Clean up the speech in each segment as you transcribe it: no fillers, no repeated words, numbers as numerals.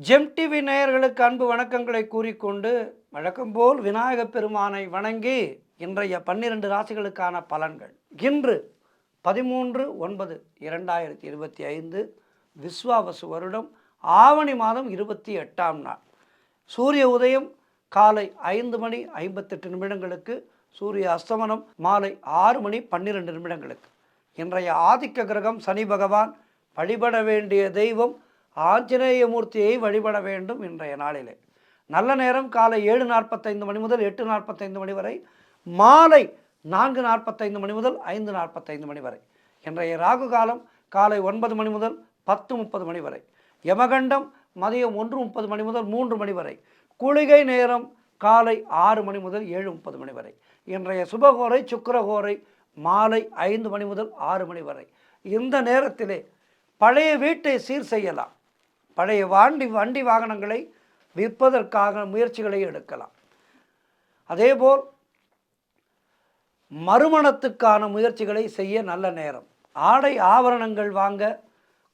GeM TV நேயர்களுக்கு அன்பு வணக்கங்களை கூறிக்கொண்டு வழக்கம்போல் விநாயகப் பெருமானை வணங்கி இன்றைய 12 ராசிகளுக்கான பலன்கள். இன்று 13/9/2025 விஸ்வாவசு வருடம் ஆவணி மாதம் 28ஆம் நாள். சூரிய உதயம் காலை 5:58 சூரிய அஸ்தமனம் மாலை 6:12 இன்றைய ஆதிக்க கிரகம் சனி பகவான். வழிபட வேண்டிய தெய்வம் ஆஞ்சநேயமூர்த்தியை வழிபட வேண்டும். இன்றைய நாளிலே நல்ல நேரம் காலை 7:45 முதல் 8:45 வரை, மாலை 4:45 முதல் 5:45 வரை. இன்றைய ராகு காலம் காலை 9 முதல் 10:30 வரை. யமகண்டம் மதியம் 1:30 முதல் 3 வரை. குளிகை நேரம் காலை 6 முதல் 7:30 வரை. இன்றைய சுபகோரை சுக்கிரகோரை மாலை 5 முதல் 6 வரை. இந்த நேரத்திலே பழைய வீட்டை சீர் செய்யலாம். பழைய வண்டி வாகனங்களை விற்பதற்காக முயற்சிகளை எடுக்கலாம். அதேபோல் மறுமணத்துக்கான முயற்சிகளை செய்ய நல்ல நேரம். ஆடை ஆபரணங்கள் வாங்க,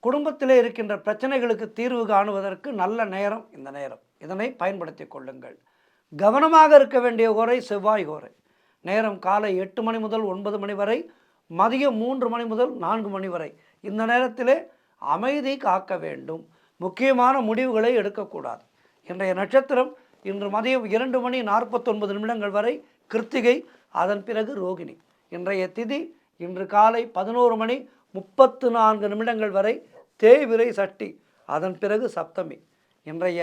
குடும்பத்திலே இருக்கின்ற பிரச்சனைகளுக்கு தீர்வு காணுவதற்கு நல்ல நேரம் இந்த நேரம். இதனை பயன்படுத்தி கொள்ளுங்கள். கவனமாக இருக்க வேண்டிய கோரை செவ்வாய் கோரை. நேரம் காலை 8 முதல் 9 வரை, மதியம் 3 முதல் 4 வரை. இந்த நேரத்திலே அமைதி காக்க வேண்டும். முக்கியமான முடிவுகளை எடுக்கக்கூடாது. இன்றைய நட்சத்திரம் இன்று மதியம் 2:49 வரை கிருத்திகை, அதன் பிறகு ரோகிணி. இன்றைய திதி இன்று காலை 11:34 வரை தேய்விரை சட்டி, அதன் பிறகு சப்தமி. இன்றைய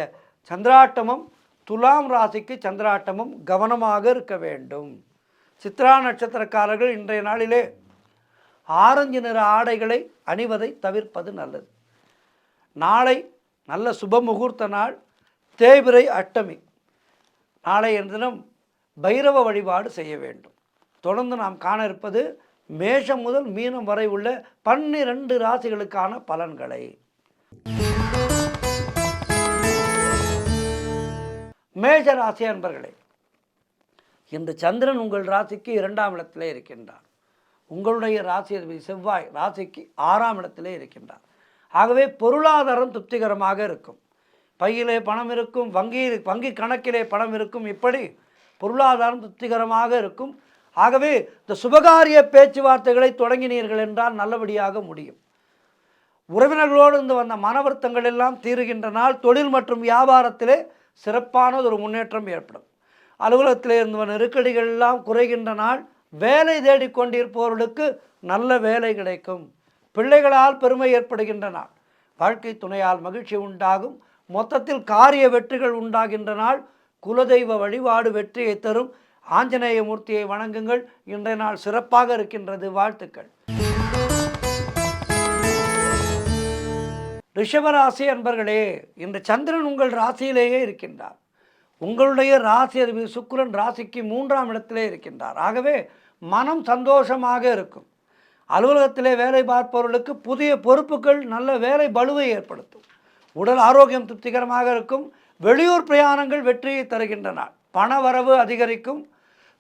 சந்திராட்டமம் துலாம் ராசிக்கு சந்திராட்டமம். கவனமாக இருக்க வேண்டும். சித்ரா நட்சத்திரக்காரர்கள் இன்றைய நாளிலே ஆரஞ்சு நிற ஆடைகளை அணிவதை தவிர்ப்பது நல்லது. நாளை நல்ல சுப முகூர்த்த நாள், தேய்பிறை அஷ்டமி. நாளைய தினம் பைரவ வழிபாடு செய்ய வேண்டும். தொடர்ந்து நாம் காண இருப்பது மேஷம் முதல் மீனம் வரை உள்ள 12 ராசிகளுக்கான பலன்களை. மேஷ ராசி அன்பர்களே, இன்று சந்திரன் உங்கள் ராசிக்கு 2ஆம் இடத்திலே இருக்கின்றார். உங்களுடைய ராசி அதிபதி செவ்வாய் ராசிக்கு 6ஆம் இடத்திலே இருக்கின்றார். ஆகவே பொருளாதாரம் திருப்திகரமாக இருக்கும். பையிலே பணம் இருக்கும், வங்கி கணக்கிலே பணம் இருக்கும். இப்படி பொருளாதாரம் திருப்திகரமாக இருக்கும். ஆகவே இந்த சுபகாரிய பேச்சுவார்த்தைகளை தொடங்கினீர்கள் என்றால் நல்லபடியாக முடியும். உறவினர்களோடு இருந்து வந்த மன வருத்தங்கள் எல்லாம் தீருகின்ற நாள். தொழில் மற்றும் வியாபாரத்திலே சிறப்பான ஒரு முன்னேற்றம் ஏற்படும். அலுவலகத்திலே இருந்து வந்த நெருக்கடிகள் எல்லாம் குறைகின்ற நாள். வேலை தேடிக்கொண்டிருப்பவர்களுக்கு நல்ல வேலை கிடைக்கும். பிள்ளைகளால் பெருமை ஏற்படுகின்ற நாள். வாழ்க்கை துணையால் மகிழ்ச்சி உண்டாகும். மொத்தத்தில் காரிய வெற்றிகள் உண்டாகின்ற நாள். குலதெய்வ வழிபாடு வெற்றியை தரும். ஆஞ்சநேய மூர்த்தியை வணங்குங்கள். இன்றைய நாள் சிறப்பாக இருக்கின்றது. வாழ்த்துக்கள். ரிஷபராசி அன்பர்களே, இன்று சந்திரன் உங்கள் ராசியிலேயே இருக்கின்றார். உங்களுடைய ராசி அதிபதி சுக்கிரன் ராசிக்கு 3ஆம் இடத்திலே இருக்கின்றார். ஆகவே மனம் சந்தோஷமாக இருக்கும். அலுவலகத்திலே வேலை பார்ப்பவர்களுக்கு புதிய பொறுப்புகள் நல்ல வேலை பளுவை ஏற்படுத்தும். உடல் ஆரோக்கியம் திருப்திகரமாக இருக்கும். வெளியூர் பிரயாணங்கள் வெற்றியை தருகின்ற நாள். பண வரவு அதிகரிக்கும்.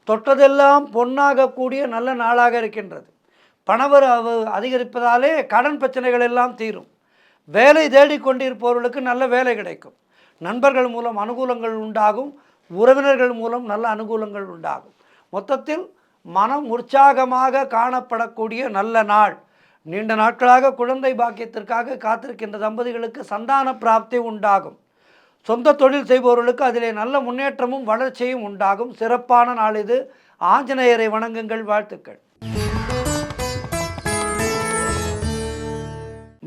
தொட்டதெல்லாம் பொன்னாகக்கூடிய நல்ல நாளாக இருக்கின்றது. பணவரவு அதிகரிப்பதாலே கடன் பிரச்சனைகள் எல்லாம் தீரும். வேலை தேடிக்கொண்டிருப்பவர்களுக்கு நல்ல வேலை கிடைக்கும். நண்பர்கள் மூலம் அனுகூலங்கள் உண்டாகும். உறவினர்கள் மூலம் நல்ல அனுகூலங்கள் உண்டாகும். மொத்தத்தில் மனம் உற்சாகமாக காணப்படக்கூடிய நல்ல நாள். நீண்ட நாட்களாக குழந்தை பாக்கியத்திற்காக காத்திருக்கின்ற தம்பதிகளுக்கு சந்தான பிராப்தி உண்டாகும். சொந்த தொழில் செய்பவர்களுக்கு அதிலே நல்ல முன்னேற்றமும் வளர்ச்சியும் உண்டாகும். சிறப்பான நாள் இது. ஆஞ்சநேயரை வணங்குங்கள். வாழ்த்துக்கள்.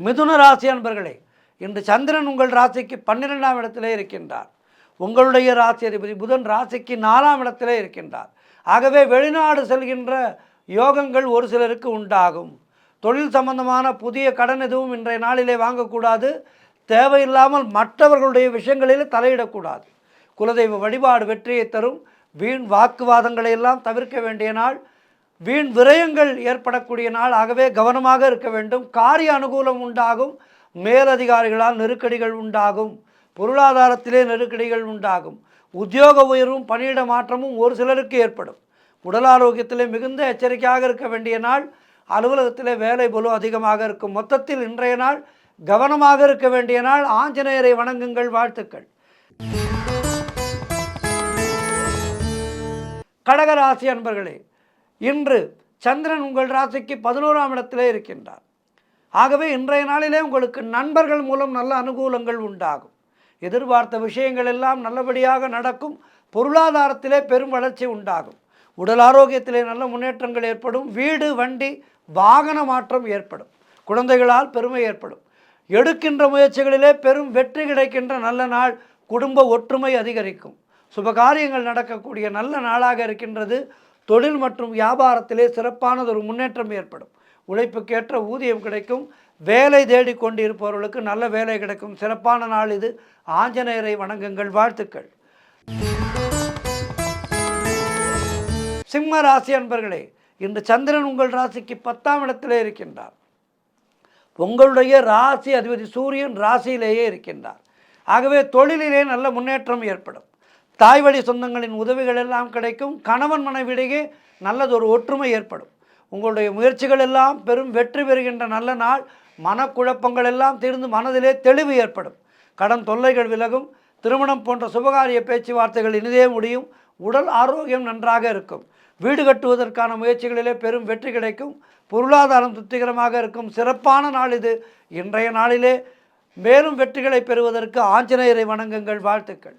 மிதுன ராசி அன்பர்களே, இன்று சந்திரன் உங்கள் ராசிக்கு 12ஆம் இடத்திலே இருக்கின்றார். உங்களுடைய ராசி அதிபதி புதன் ராசிக்கு 4ஆம் இடத்திலே இருக்கின்றார். ஆகவே வெளிநாடு செல்கின்ற யோகங்கள் ஒரு சிலருக்கு உண்டாகும். தொழில் சம்பந்தமான புதிய கடன் எதுவும் இன்றைய நாளிலே வாங்கக்கூடாது. தேவையில்லாமல் மற்றவர்களுடைய விஷயங்களில் தலையிடக்கூடாது. குலதெய்வ வழிபாடு வெற்றியை தரும். வீண் வாக்குவாதங்களை எல்லாம் தவிர்க்க வேண்டிய நாள். வீண் விரயங்கள் ஏற்படக்கூடிய நாள். ஆகவே கவனமாக இருக்க வேண்டும். காரிய அனுகூலம் உண்டாகும். மேலதிகாரிகளால் நெருக்கடிகள் உண்டாகும். பொருளாதாரத்திலே நெருக்கடிகள் உண்டாகும். உத்தியோக உயர்வும் பணியிட மாற்றமும் ஒரு சிலருக்கு ஏற்படும். உடல் ஆரோக்கியத்திலே மிகுந்த எச்சரிக்கையாக இருக்க வேண்டிய நாள். அலுவலகத்திலே வேலை பளு அதிகமாக இருக்கும். மொத்தத்தில் இன்றைய நாள் கவனமாக இருக்க வேண்டிய நாள். ஆஞ்சநேயரை வணங்குங்கள். வாழ்த்துக்கள். கடகராசி அன்பர்களே, இன்று சந்திரன் உங்கள் ராசிக்கு 11ஆம் இடத்திலே இருக்கின்றார். ஆகவே இன்றைய நாளிலே உங்களுக்கு நண்பர்கள் மூலம் நல்ல அனுகூலங்கள் உண்டாகும். எதிர்பார்த்த விஷயங்கள் எல்லாம் நல்லபடியாக நடக்கும். பொருளாதாரத்திலே பெரும் வளர்ச்சி உண்டாகும். உடல் ஆரோக்கியத்திலே நல்ல முன்னேற்றங்கள் ஏற்படும். வீடு, வண்டி, வாகன மாற்றம் ஏற்படும். குழந்தைகளால் பெருமை ஏற்படும். எடுக்கின்ற முயற்சிகளிலே பெரும் வெற்றி கிடைக்கின்ற நல்ல நாள். குடும்ப ஒற்றுமை அதிகரிக்கும். சுபகாரியங்கள் நடக்கக்கூடிய நல்ல நாளாக இருக்கின்றது. தொழில் மற்றும் வியாபாரத்திலே சிறப்பானதொரு முன்னேற்றம் ஏற்படும். உழைப்புக்கேற்ற ஊதியம் கிடைக்கும். வேலை தேடி கொண்டு இருப்பவர்களுக்கு நல்ல வேலை கிடைக்கும். சிறப்பான நாள் இது. ஆஞ்சநேயரை வணங்குங்கள். வாழ்த்துக்கள். சிம்ம ராசி அன்பர்களே, இன்று சந்திரன் உங்கள் ராசிக்கு 10ஆம் இடத்திலே இருக்கின்றார். உங்களுடைய ராசி அதிபதி சூரியன் ராசியிலேயே இருக்கின்றார். ஆகவே தொழிலிலே நல்ல முன்னேற்றம் ஏற்படும். தாய் வழி சொந்தங்களின் உதவிகள் எல்லாம் கிடைக்கும். கணவன் மனைவிடையே நல்லதொரு ஒற்றுமை ஏற்படும். உங்களுடைய முயற்சிகள் எல்லாம் பெரும் வெற்றி பெறுகின்ற நல்ல நாள். மனக்குழப்பங்கள் எல்லாம் தீர்ந்து மனதிலே தெளிவு ஏற்படும். கடன் தொல்லைகள் விலகும். திருமணம் போன்ற சுபகாரிய பேச்சுவார்த்தைகள் இனிதே முடியும். உடல் ஆரோக்கியம் நன்றாக இருக்கும். வீடு கட்டுவதற்கான முயற்சிகளிலே பெரும் வெற்றி கிடைக்கும். பொருளாதாரம் திருப்திகரமாக இருக்கும். சிறப்பான நாள் இது. இன்றைய நாளிலே மேலும் வெற்றிகளை பெறுவதற்கு ஆஞ்சநேயரை வணங்குங்கள். வாழ்த்துக்கள்.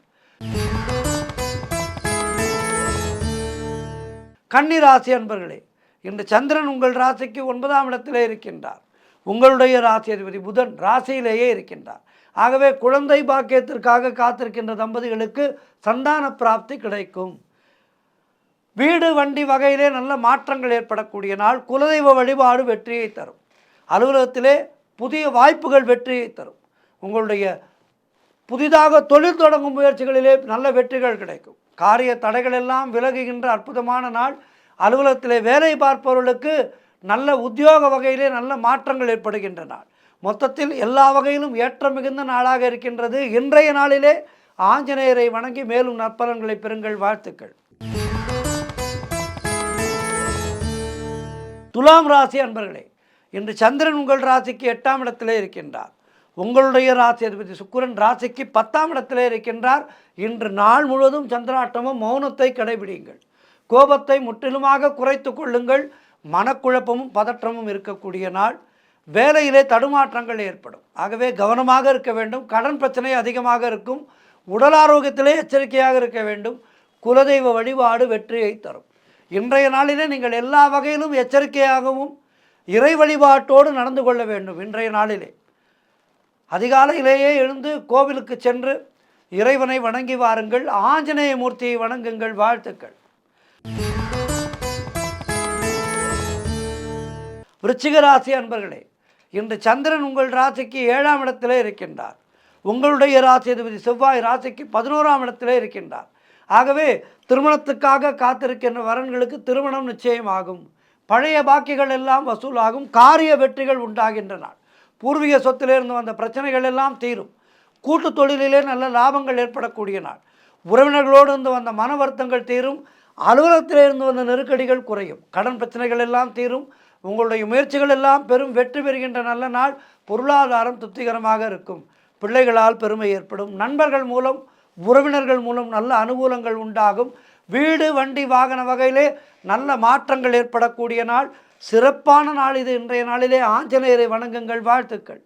கன்னி ராசி அன்பர்களே, இன்று சந்திரன் உங்கள் ராசிக்கு 9ஆம் இடத்திலே இருக்கின்றார். உங்களுடைய ராசி அதிபதி புதன் ராசியிலேயே இருக்கின்றார். ஆகவே குழந்தை பாக்கியத்திற்காக காத்திருக்கின்ற தம்பதிகளுக்கு சந்தான பிராப்தி கிடைக்கும். வீடு, வண்டி வகையிலே நல்ல மாற்றங்கள் ஏற்படக்கூடிய நாள். குலதெய்வ வழிபாடு வெற்றியை தரும். அலுவலகத்திலே புதிய வாய்ப்புகள் வெற்றியை தரும். உங்களுடைய புதிதாக தொழில் தொடங்கும் முயற்சிகளிலே நல்ல வெற்றிகள் கிடைக்கும். காரிய தடைகள் எல்லாம் விலகுகின்ற அற்புதமான நாள். அலுவலகத்திலே வேலை பார்ப்பவர்களுக்கு நல்ல உத்தியோக வகையிலே நல்ல மாற்றங்கள் ஏற்படுகின்ற நாள். மொத்தத்தில் எல்லா வகையிலும் ஏற்றம் மிகுந்த நாளாக இருக்கின்றது. இன்றைய நாளிலே ஆஞ்சநேயரை வணங்கி மேலும் நற்பலன்களை பெறுங்கள். வாழ்த்துக்கள். துலாம் ராசி அன்பர்களே, இன்று சந்திரன் உங்கள் ராசிக்கு 8ஆம் இடத்திலே இருக்கின்றார். உங்களுடைய ராசி அதிபதி சுக்கிரன் ராசிக்கு 10ஆம் இடத்திலே இருக்கின்றார். இன்று நாள் முழுவதும் சந்திராட்டமும் மௌனத்தை கடைபிடியுங்கள். கோபத்தை முற்றிலுமாக குறைத்து கொள்ளுங்கள். மனக்குழப்பமும் பதற்றமும் இருக்கக்கூடிய நாள். வேலையிலே தடுமாற்றங்கள் ஏற்படும். ஆகவே கவனமாக இருக்க வேண்டும். கடன் பிரச்சனை அதிகமாக இருக்கும். உடல் ஆரோக்கியத்திலே எச்சரிக்கையாக இருக்க வேண்டும். குலதெய்வ வழிபாடு வெற்றியை தரும். இன்றைய நாளிலே நீங்கள் எல்லா வகையிலும் எச்சரிக்கையாகவும் இறை வழிபாட்டோடு நடந்து கொள்ள வேண்டும். இன்றைய நாளிலே அதிகாலையிலேயே எழுந்து கோவிலுக்கு சென்று இறைவனை வணங்கி வாருங்கள். ஆஞ்சநேய மூர்த்தியை வணங்குங்கள். வாழ்த்துக்கள். விருச்சிக ராசி அன்பர்களே, இன்று சந்திரன் உங்கள் ராசிக்கு 7ஆம் இடத்திலே இருக்கின்றார். உங்களுடைய ராசி அதிபதி செவ்வாய் ராசிக்கு 11ஆம் இடத்திலே இருக்கின்றார். ஆகவே திருமணத்துக்காக காத்திருக்கின்ற வரன்களுக்கு திருமணம் நிச்சயமாகும். பழைய பாக்கிகள் எல்லாம் வசூலாகும். காரிய வெற்றிகள் உண்டாகின்ற நாள். பூர்வீக சொத்திலிருந்து வந்த பிரச்சனைகள் எல்லாம் தீரும். கூட்டு தொழிலிலே நல்ல லாபங்கள் ஏற்படக்கூடிய நாள். உறவினர்களோடு இருந்து வந்த மன வருத்தங்கள் தீரும். அலுவலகத்திலே இருந்து வந்த நெருக்கடிகள் குறையும். கடன் பிரச்சனைகள் எல்லாம் தீரும். உங்களுடைய முயற்சிகள் எல்லாம் பெரும் வெற்றி பெறுகின்ற நல்ல நாள். பொருளாதாரம் திருப்திகரமாக இருக்கும். பிள்ளைகளால் பெருமை ஏற்படும். நண்பர்கள் மூலம், உறவினர்கள் மூலம் நல்ல அனுகூலங்கள் உண்டாகும். வீடு, வண்டி, வாகன வகையிலே நல்ல மாற்றங்கள் ஏற்படக்கூடிய நாள். சிறப்பான நாள் இது. இன்றைய நாளிலே ஆஞ்சநேயரை வணங்குங்கள். வாழ்த்துக்கள்.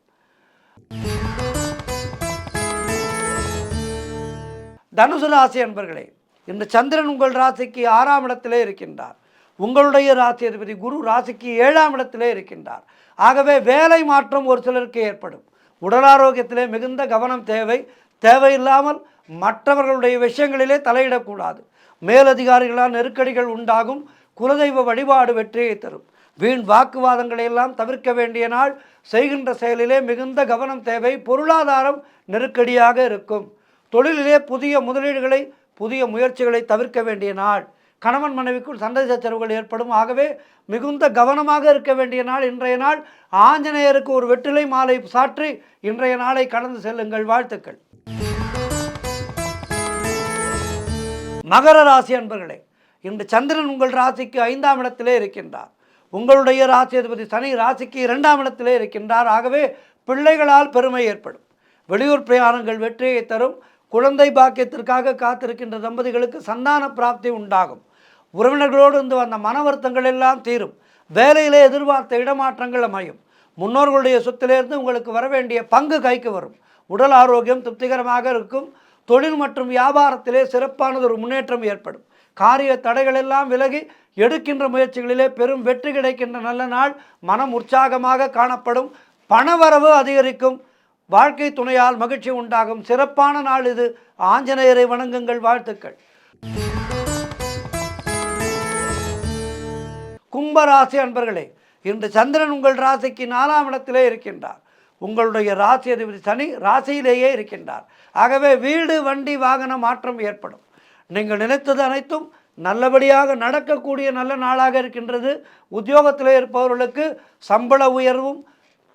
தனுசு ராசி அன்பர்களே, இன்று சந்திரன் உங்கள் ராசிக்கு 6ஆம் இடத்திலே இருக்கின்றார். உங்களுடைய ராசி அதிபதி குரு ராசிக்கு 7ஆம் இடத்திலே இருக்கின்றார். ஆகவே வேலை மாற்றம் ஒரு சிலருக்கு ஏற்படும். உடல் ஆரோக்கியத்திலே மிகுந்த கவனம் தேவை. தேவையில்லாமல் மற்றவர்களுடைய விஷயங்களிலே தலையிடக்கூடாது. மேலதிகாரிகளால் நெருக்கடிகள் உண்டாகும். குலதெய்வ வழிபாடு வெற்றியை தரும். வீண் வாக்குவாதங்களை எல்லாம் தவிர்க்க வேண்டிய நாள். செய்கின்ற செயலிலே மிகுந்த கவனம் தேவை. பொருளாதாரம் நெருக்கடியாக இருக்கும். தொழிலிலே புதிய முதலீடுகளை, புதிய முயற்சிகளை தவிர்க்க வேண்டிய நாள். கணவன் மனைவிக்குள் சண்டை சச்சரவுகள் ஏற்படும். ஆகவே மிகுந்த கவனமாக இருக்க வேண்டிய நாள் இன்றைய நாள். ஆஞ்சநேயருக்கு ஒரு வெற்றிலை மாலை சாற்றி இன்றைய நாளை கடந்து செல்லுங்கள். வாழ்த்துக்கள். மகர ராசி அன்பர்களே, இன்று சந்திரன் உங்கள் ராசிக்கு 5ஆம் இடத்திலே இருக்கின்றார். உங்களுடைய ராசி அதிபதி சனி ராசிக்கு 2ஆம் இடத்திலே இருக்கின்றார். ஆகவே பிள்ளைகளால் பெருமை ஏற்படும். வெளியூர் பிரயாணங்கள் வெற்றியை தரும். குழந்தை பாக்கியத்திற்காக காத்திருக்கின்ற தம்பதிகளுக்கு சந்தான பிராப்தி உண்டாகும். உறவினர்களோடு இருந்து வந்த மன வருத்தங்கள் எல்லாம் தீரும். வேலையிலே எதிர்பார்த்த இடமாற்றங்கள் அமையும். முன்னோர்களுடைய சொத்திலிருந்து உங்களுக்கு வரவேண்டிய பங்கு கைக்கு வரும். உடல் ஆரோக்கியம் திருப்திகரமாக இருக்கும். தொழில் மற்றும் வியாபாரத்திலே சிறப்பானது ஒரு முன்னேற்றம் ஏற்படும். காரிய தடைகள் எல்லாம் விலகி எடுக்கின்ற முயற்சிகளிலே பெரும் வெற்றி கிடைக்கின்ற நல்ல நாள். மனம் உற்சாகமாக காணப்படும். பணவரவு அதிகரிக்கும். வாழ்க்கை துணையால் மகிழ்ச்சி உண்டாகும். சிறப்பான நாள் இது. ஆஞ்சநேயரை வணங்குங்கள். வாழ்த்துக்கள். கும்பராசி அன்பர்களே, இன்று சந்திரன் உங்கள் ராசிக்கு 4ஆம் இடத்திலே இருக்கின்றார். உங்களுடைய ராசி அதிபதி சனி ராசியிலேயே இருக்கின்றார். ஆகவே வீடு வண்டி வாகன மாற்றம் ஏற்படும். நீங்கள் நினைத்தது அனைத்தும் நல்லபடியாக நடக்கக்கூடிய நல்ல நாளாக இருக்கின்றது. உத்தியோகத்தில் இருப்பவர்களுக்கு சம்பள உயர்வும்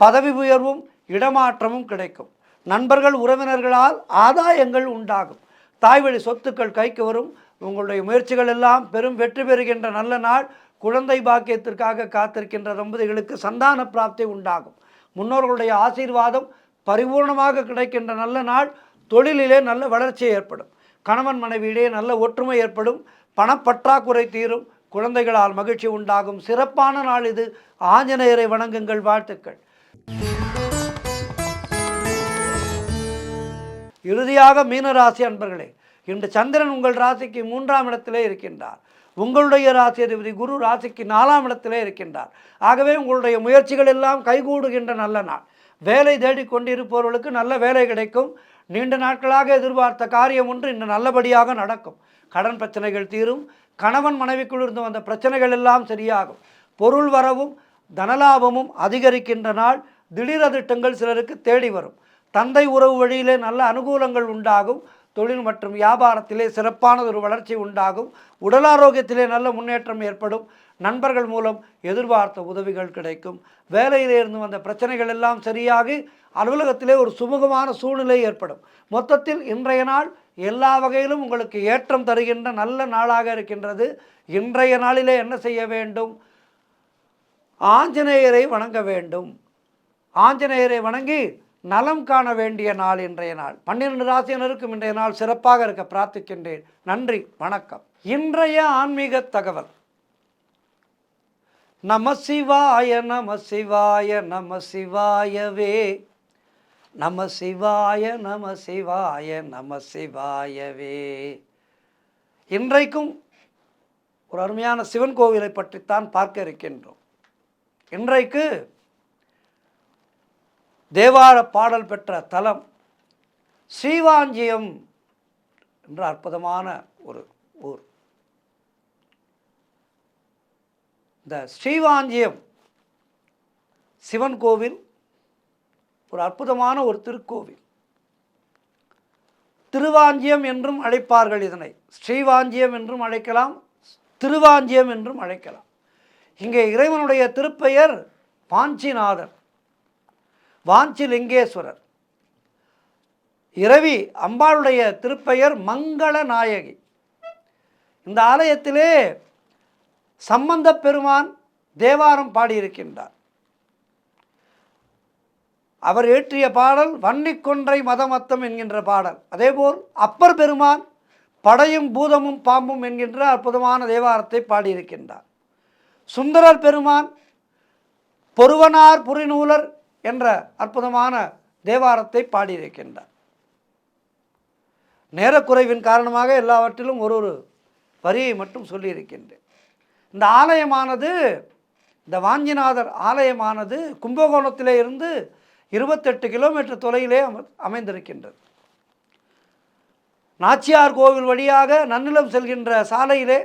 பதவி உயர்வும் இடமாற்றமும் கிடைக்கும். நண்பர்கள் உறவினர்களால் ஆதாயங்கள் உண்டாகும். தாய்வழி சொத்துக்கள் கைக்கு வரும். உங்களுடைய முயற்சிகள் எல்லாம் பெரும் வெற்றி பெறுகின்ற நல்ல நாள். குழந்தை பாக்கியத்திற்காக காத்திருக்கின்ற தம்பதிகளுக்கு சந்தான பிராப்தி உண்டாகும். முன்னோர்களுடைய ஆசீர்வாதம் பரிபூர்ணமாக கிடைக்கின்ற நல்ல நாள். தொழிலிலே நல்ல வளர்ச்சி ஏற்படும். கணவன் மனைவியிடையே நல்ல ஒற்றுமை ஏற்படும். பணப்பற்றாக்குறை தீரும். குழந்தைகளால் மகிழ்ச்சி உண்டாகும். சிறப்பான நாள் இது. ஆஞ்சநேயரை வணங்குங்கள். வாழ்த்துக்கள். இறுதியாக மீனராசி அன்பர்களே, இன்று சந்திரன் உங்கள் ராசிக்கு 3ஆம் இடத்திலே இருக்கின்றார். உங்களுடைய ராசி அதிபதி குரு ராசிக்கு 4ஆம் இடத்திலே இருக்கின்றார். ஆகவே உங்களுடைய முயற்சிகள் எல்லாம் கைகூடுகின்ற நல்ல நாள். வேலை தேடி கொண்டிருப்பவர்களுக்கு நல்ல வேலை கிடைக்கும். நீண்ட நாட்களாக எதிர்பார்த்த காரியம் ஒன்று இன்று நல்லபடியாக நடக்கும். கடன் பிரச்சனைகள் தீரும். கணவன் மனைவிக்குள் இருந்து வந்த பிரச்சனைகள் எல்லாம் சரியாகும். பொருள் வரவும் தனலாபமும் அதிகரிக்கின்ற நாள். திடீர் அதிர்ஷ்டங்கள் சிலருக்கு தேடி வரும். தந்தை உறவு வழியிலே நல்ல அனுகூலங்கள் உண்டாகும். தொழில் மற்றும் வியாபாரத்திலே சிறப்பானது ஒரு வளர்ச்சி உண்டாகும். உடல் ஆரோக்கியத்திலே நல்ல முன்னேற்றம் ஏற்படும். நண்பர்கள் மூலம் எதிர்பார்த்த உதவிகள் கிடைக்கும். வேலையிலே இருந்து வந்த பிரச்சனைகள் எல்லாம் சரியாகி அலுவலகத்திலே ஒரு சுமூகமான சூழ்நிலை ஏற்படும். மொத்தத்தில் இன்றைய நாள் எல்லா வகையிலும் உங்களுக்கு ஏற்றம் தருகின்ற நல்ல நாளாக இருக்கின்றது. இன்றைய நாளிலே என்ன செய்ய வேண்டும்? ஆஞ்சநேயரை வணங்க வேண்டும். ஆஞ்சநேயரை வணங்கி நலம் காண வேண்டிய நாள் இன்றைய நாள். 12 ராசியினருக்கும் இன்றைய நாள் சிறப்பாக இருக்க பிரார்த்திக்கின்றேன். நன்றி, வணக்கம். இன்றைய ஆன்மீக தகவல். நம சிவாய நம சிவாய நம சிவாயவே. நம சிவாய நம சிவாய நம சிவாயவே. இன்றைக்கும் ஒரு அருமையான சிவன் கோவிலை பற்றித்தான் பார்க்க இருக்கின்றோம். இன்றைக்கு தேவார பாடல் பெற்ற தலம் ஸ்ரீவாஞ்சியம் என்ற அற்புதமான ஒரு ஊர். இந்த ஸ்ரீவாஞ்சியம் சிவன் கோவில் ஒரு அற்புதமான ஒரு திருக்கோவில். திருவாஞ்சியம் என்றும் அழைப்பார்கள். இதனை ஸ்ரீவாஞ்சியம் என்றும் அழைக்கலாம், திருவாஞ்சியம் என்றும் அழைக்கலாம். இங்கே இறைவனுடைய திருப்பெயர் வாஞ்சிநாதர், வாஞ்சிலிங்கேஸ்வரர். இரவி அம்பாளுடைய திருப்பெயர் மங்கள நாயகி. இந்த ஆலயத்திலே சம்பந்த பெருமான் தேவாரம் பாடியிருக்கின்றார். அவர் இயற்றிய பாடல் வன்னிக்கொன்றை மதமத்தம் என்கின்ற பாடல். அதேபோல் அப்பர் பெருமான் படையும் பூதமும் பாம்பும் என்கின்ற அற்புதமான தேவாரத்தை பாடியிருக்கின்றார். சுந்தரர் பெருமான் பொருவனார் புரிநூலர் என்ற அற்புதமான தேவாரத்தை பாடியிருக்கின்றார். நேரக்குறைவின் காரணமாக எல்லாவற்றிலும் ஒரு வரியை மட்டும் சொல்லியிருக்கின்றேன். இந்த ஆலயமானது, இந்த வாஞ்சிநாதர் ஆலயமானது கும்பகோணத்திலே இருந்து 28 கிலோமீட்டர் தொலைவிலே அமைந்திருக்கின்றது. நாச்சியார் கோவில் வழியாக நன்னிலம் செல்கின்ற சாலையிலே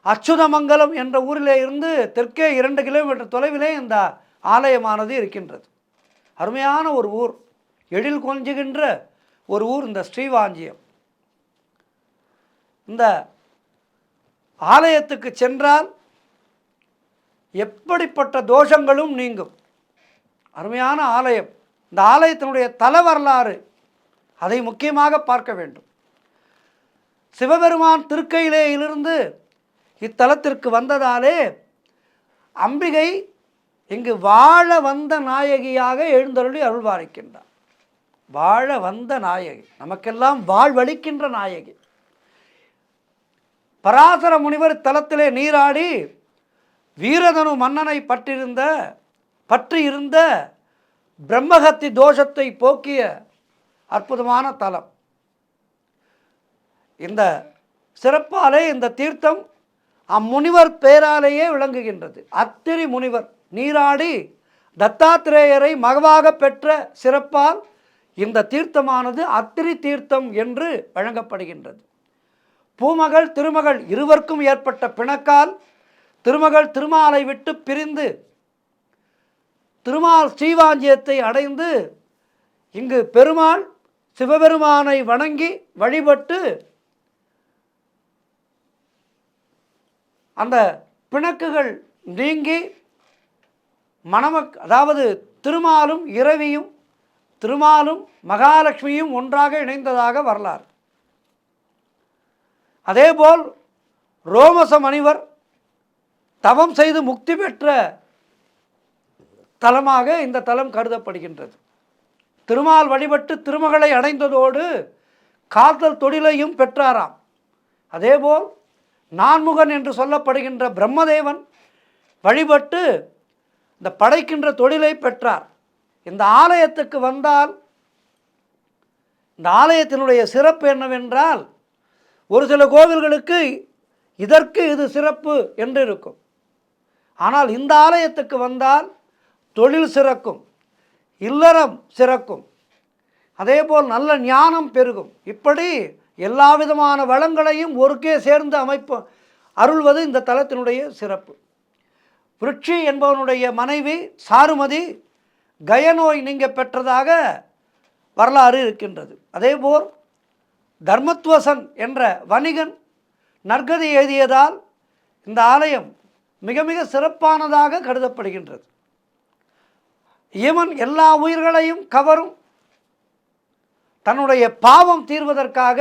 அச்சுதமங்கலம் என்ற ஊரிலே இருந்து தெற்கே 2 கிலோமீட்டர் தொலைவிலே இந்த ஆலயமானது இருக்கின்றது. அருமையான ஒரு ஊர், எழில் கொஞ்சுகின்ற ஒரு ஊர் இந்த ஸ்ரீவாஞ்சியம். இந்த ஆலயத்துக்கு சென்றால் எப்படிப்பட்ட தோஷங்களும் நீங்கும். அருமையான ஆலயம். இந்த ஆலயத்தினுடைய தல வரலாறு, அதை முக்கியமாக பார்க்க வேண்டும். சிவபெருமான் திருக்கையிலேயிலிருந்து இத்தலத்திற்கு வந்ததாலே அம்பிகை இங்கு வாழ வந்த நாயகியாக எழுந்தருளி அருள்வாரிக்கின்றார். வாழ வந்த நாயகி, நமக்கெல்லாம் வாழ்வளிக்கின்ற நாயகி. பராசர முனிவர் தலத்திலே நீராடி வீரதனு மன்னனை பற்றியிருந்த பிரம்மஹத்தி தோஷத்தை போக்கிய அற்புதமான தலம். இந்த சிறப்பாலே இந்த தீர்த்தம் அம்முனிவர் பேராலேயே விளங்குகின்றது. அத்திரி முனிவர் நீராடி தத்தாத்திரேயரை மகவாக பெற்ற சிறப்பால் இந்த தீர்த்தமானது அத்திரி தீர்த்தம் என்று வழங்கப்படுகின்றது. பூமகள் திருமகள் இருவருக்கும் ஏற்பட்ட பிணக்கால் திருமகள் திருமாலை விட்டு பிரிந்து திருமால் ஸ்ரீவாஞ்சியத்தை அடைந்து இங்கு பெருமாள் சிவபெருமானை வணங்கி வழிபட்டு அந்த பிணக்குகள் நீங்கி அதாவது திருமாலும் இரவியும் திருமாலும் மகாலட்சுமியும் ஒன்றாக இணைந்ததாக வரலாறு. அதேபோல் ரோமச முனிவர் தவம் செய்து முக்தி பெற்ற தலமாக இந்த தலம் கருதப்படுகின்றது. திருமால் வழிபட்டு திருமகளை அடைந்ததோடு காத்தல் தொழிலையும் பெற்றாராம். அதேபோல் நான்முகன் என்று சொல்லப்படுகின்ற பிரம்மதேவன் வழிபட்டு இந்த படைக்கின்ற தொழிலை பெற்றார். இந்த ஆலயத்துக்கு வந்தால் இந்த ஆலயத்தினுடைய சிறப்பு என்னவென்றால், ஒரு சில கோவில்களுக்கு இதற்கு இது சிறப்பு என்று இருக்கும். ஆனால் இந்த ஆலயத்துக்கு வந்தால் தொழில் சிறக்கும், இல்லறம் சிறக்கும், அதேபோல் நல்ல ஞானம் பெருகும். இப்படி எல்லா விதமான வளங்களையும் ஒருக்கே சேர்ந்து அருள்வது இந்த தலத்தினுடைய சிறப்பு. விருட்சி என்பவனுடைய மனைவி சாருமதி கயநோய் நீங்க பெற்றதாக வரலாறு இருக்கின்றது. அதேபோல் தர்மத்வசன் என்ற வணிகன் நற்கதி எழுதியதால் இந்த ஆலயம் மிக மிக சிறப்பானதாக கருதப்படுகின்றது. யமன் எல்லா உயிர்களையும் கவரும் தன்னுடைய பாவம் தீர்வதற்காக,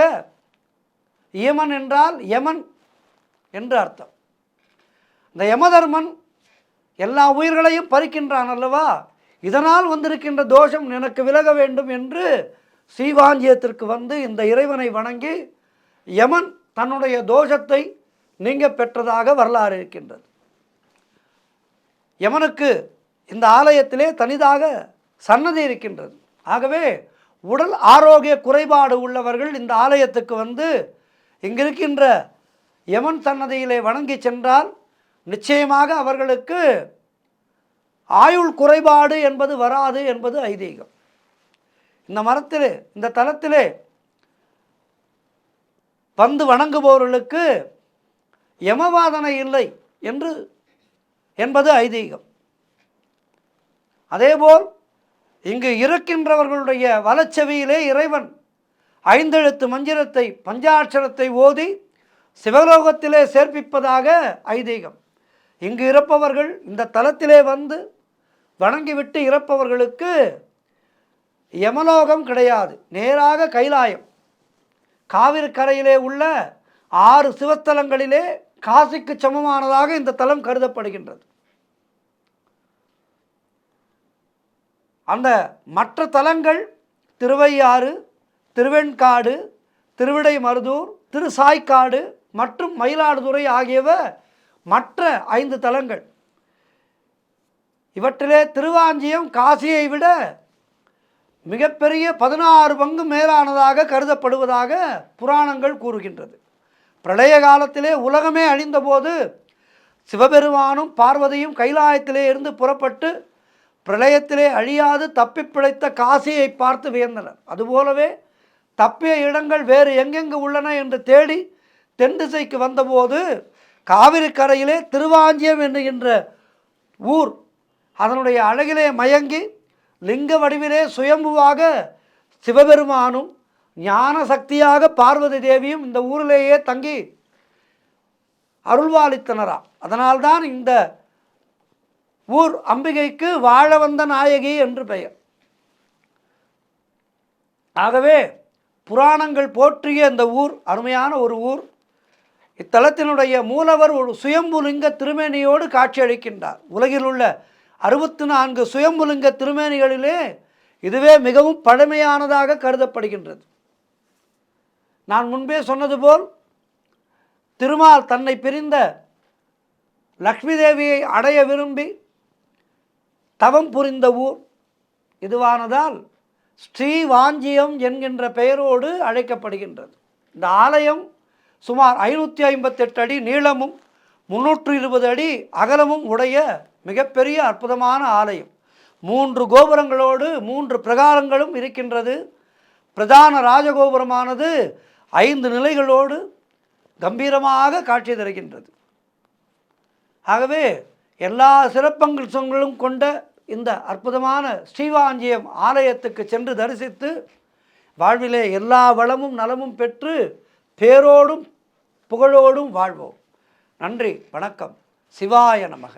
யமன் என்றால் யமன் என்று அர்த்தம். இந்த யமதர்மன் எல்லா உயிர்களையும் பறிக்கின்றான் அல்லவா, இதனால் வந்திருக்கின்ற தோஷம் எனக்கு விலக வேண்டும் என்று ஸ்ரீவாஞ்சியத்திற்கு வந்து இந்த இறைவனை வணங்கி யமன் தன்னுடைய தோஷத்தை நீங்க பெற்றதாக வரலாறு இருக்கின்றது. யமனுக்கு இந்த ஆலயத்திலே தனிதாக சன்னதி இருக்கின்றது. ஆகவே உடல் ஆரோக்கிய குறைபாடு உள்ளவர்கள் இந்த ஆலயத்துக்கு வந்து இங்கிருக்கின்ற யமன் சன்னதியிலே வணங்கி சென்றால் நிச்சயமாக அவர்களுக்கு ஆயுள் குறைபாடு என்பது வராது என்பது ஐதீகம். இந்த தலத்திலே வந்து வணங்குபவர்களுக்கு யமவாதனை இல்லை என்பது ஐதீகம். அதேபோல் இங்கு இருக்கின்றவர்களுடைய வலச்செவியிலே இறைவன் 5 எழுத்து மந்திரத்தை பஞ்சாட்சரத்தை ஓதி சிவலோகத்திலே சேர்ப்பிப்பதாக ஐதீகம். இங்கு இருப்பவர்கள் இந்த தலத்திலே வந்து வணங்கிவிட்டு இறப்பவர்களுக்கு யமலோகம் கிடையாது, நேராக கைலாயம். காவிரி கரையிலே உள்ள 6 சிவத்தலங்களிலே காசிக்கு சமமானதாக இந்த தலம் கருதப்படுகின்றது. அந்த மற்ற தலங்கள் திருவையாறு, திருவெண்காடு, திருவிடைமருதூர், திருசாய்க்காடு மற்றும் மயிலாடுதுறை ஆகியவை மற்ற 5 தலங்கள். இவற்றிலே திருவாஞ்சியம் காசியை விட மிகப்பெரிய 16 பங்கு மேலானதாக கருதப்படுவதாக புராணங்கள் கூறுகின்றது. பிரளய காலத்திலே உலகமே அழிந்தபோது சிவபெருமானும் பார்வதியும் கைலாயத்திலே இருந்து புறப்பட்டு பிரளயத்திலே அழியாது தப்பி பிழைத்த காசியை பார்த்து வியந்தனர். அதுபோலவே தப்பிய இடங்கள் வேறு எங்கெங்கு உள்ளன என்று தேடி தென் திசைக்கு வந்தபோது காவிரி கரையிலே திருவாஞ்சியம் என்கின்ற ஊர் அதனுடைய அழகிலே மயங்கி லிங்க வடிவிலே சுயம்புவாக சிவபெருமானும் ஞான சக்தியாக பார்வதி தேவியும் இந்த ஊரிலேயே தங்கி அருள்வாளித்தனராம். அதனால்தான் இந்த ஊர் அம்பிகைக்கு வாழ வந்த நாயகி என்று பெயர். ஆகவே புராணங்கள் போற்றிய இந்த ஊர் அருமையான ஒரு ஊர். இத்தலத்தினுடைய மூலவர் ஒரு சுயம்பு லிங்க திருமேனியோடு காட்சியளிக்கின்றார். உலகில் உள்ள 64 சுயம்புலிங்க திருமேனிகளிலே இதுவே மிகவும் பழமையானதாக கருதப்படுகின்றது. நான் முன்பே சொன்னது போல் திருமால் தன்னை பிரிந்த லக்ஷ்மி தேவியை அடைய விரும்பி தவம் புரிந்த ஊர் இதுவானதால் ஸ்ரீவாஞ்சியம் என்கின்ற பெயரோடு அழைக்கப்படுகின்றது. இந்த ஆலயம் சுமார் 558 அடி நீளமும் 320 அடி அகலமும் உடைய மிகப்பெரிய அற்புதமான ஆலயம். 3 கோபுரங்களோடு 3 பிரகாரங்களும் இருக்கின்றது. பிரதான ராஜகோபுரமானது 5 நிலைகளோடு கம்பீரமாக காட்சி தருகின்றது. ஆகவே எல்லா சிறப்பம்சங்களும் கொண்ட இந்த அற்புதமான ஸ்ரீவாஞ்சியம் ஆலயத்துக்கு சென்று தரிசித்து வாழ்விலே எல்லா வளமும் நலமும் பெற்று பேரோடும் புகழோடும் வாழ்வோம். நன்றி, வணக்கம். சிவாய நமக.